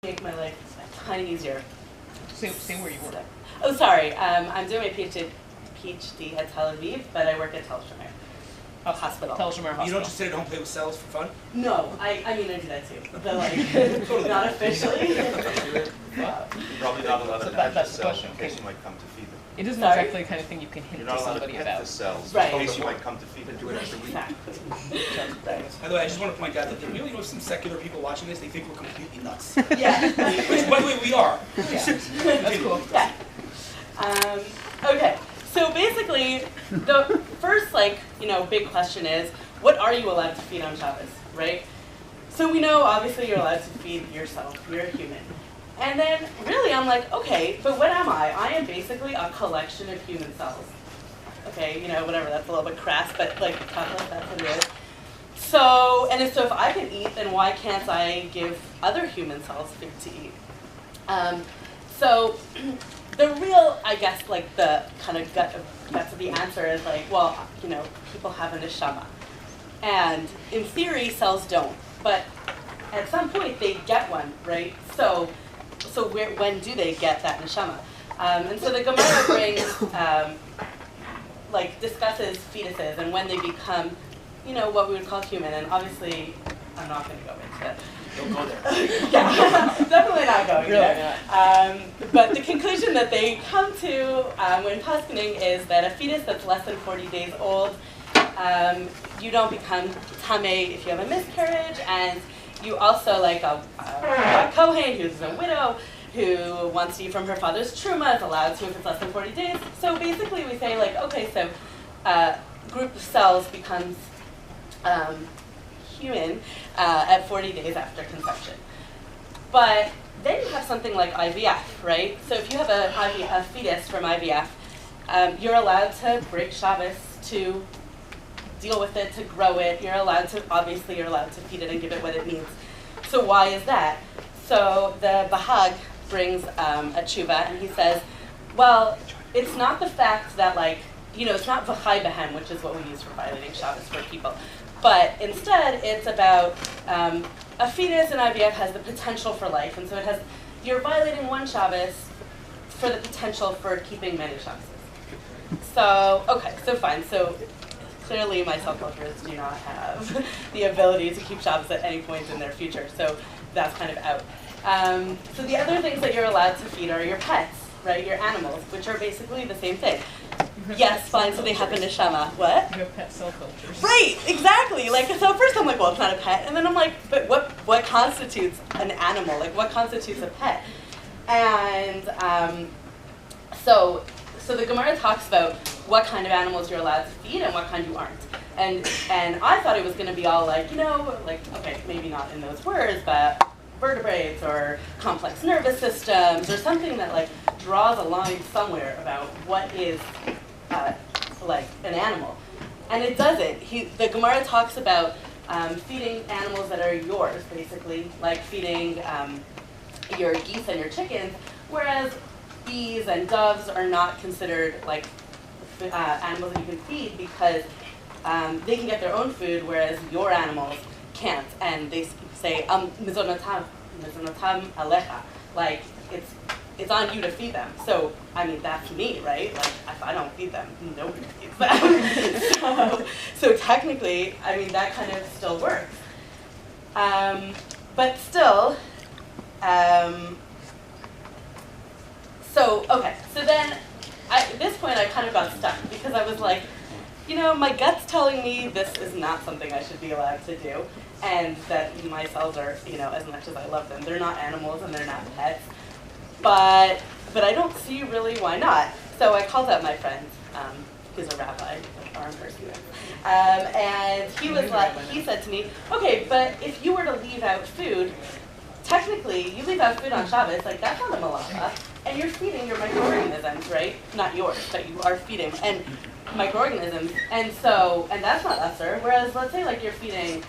make my life a tiny easier. Say where you work. Oh, sorry. I'm doing my PhD at Tel Aviv, but I work at Tel Shomer Hospital. Tel Shomer Hospital. You don't just sit at home and play with cells for fun? No, I mean I do that too, but like not officially. You're probably not allowed to pet the that's the cells question. in case you might come to feed them. It isn't Sorry? exactly the kind of thing you can hint You're to not allowed to somebody pet about. the cells Right. in case you might come to feed them. Do it after we. Exactly. By the way, I just want to point out that there really are some secular people watching this. They think we're completely nuts. Yeah. Which, by the way, we are. Yeah. That's cool. Yeah. Okay. So basically, the first big question is, what are you allowed to feed on Shabbos, right? So we know obviously you're allowed to feed yourself. You're a human. And then really I'm like, okay, but what am I? I am basically a collection of human cells. Okay, whatever, that's a little bit crass, but like that's what it is. So if I can eat, then why can't I give other human cells food to eat? So the real, I guess, like the kind of guts of the answer is like, well, people have a neshama. And in theory, cells don't. But at some point, they get one, right? So when do they get that neshama? And so the Gemara brings, discusses fetuses and when they become, what we would call human. And obviously, I'm not going to go into it. Don't go there. Yeah, definitely not going Really there. But the conclusion that they come to when paskening is that a fetus that's less than 40 days old, you don't become tameh if you have a miscarriage, and you also, like a Kohen who's a widow who wants to eat from her father's truma is allowed to if it's less than 40 days. So basically we say okay, so group of cells becomes human at 40 days after conception. But then you have something like IVF, right? So if you have a fetus from IVF, you're allowed to break Shabbos to deal with it, to grow it. You're allowed to feed it and give it what it needs. So why is that? So the Bahag brings a tshuva, and he says, well, it's not the fact that it's not v'chai behem, which is what we use for violating Shabbos for people. But instead, it's about a fetus in IVF has the potential for life, and so you're violating one Shabbos for the potential for keeping many Shabbos. So, okay, so fine. So clearly my self-helpers do not have the ability to keep Shabbos at any point in their future, so that's kind of out. So the other things that you're allowed to feed are your pets, right? Your animals, which are basically the same thing. Yes, fine, so they have a neshama. What? You have pet cell cultures. Right, exactly. So first I'm like, well, it's not a pet. And then I'm like, but what constitutes an animal? Like, what constitutes a pet? And so the Gemara talks about what kind of animals you're allowed to feed and what kind you aren't. And I thought it was going to be all okay, maybe not in those words, but vertebrates or complex nervous systems or something that draws a line somewhere about what is an animal. And it doesn't. The Gemara talks about feeding animals that are yours, basically, like feeding your geese and your chickens, whereas bees and doves are not considered animals that you can feed because they can get their own food, whereas your animals can't. And they say, mizonatam alecha, it's on you to feed them. So, I mean, that's me, right? If I don't feed them, nobody feeds them. so technically, I mean, that kind of still works. But still, so then at this point I kind of got stuck because I was like, my gut's telling me this is not something I should be allowed to do, and that my cells are, as much as I love them, they're not animals and they're not pets. But I don't see really why not. So I called up my friend, who's a rabbi, armed student, and he said to me, okay, but if you were to leave out food, technically you leave out food on Shabbos, that's not a malacha, and you're feeding your microorganisms, right? Not yours, but you are feeding and microorganisms, and that's not usher. Whereas let's say you're feeding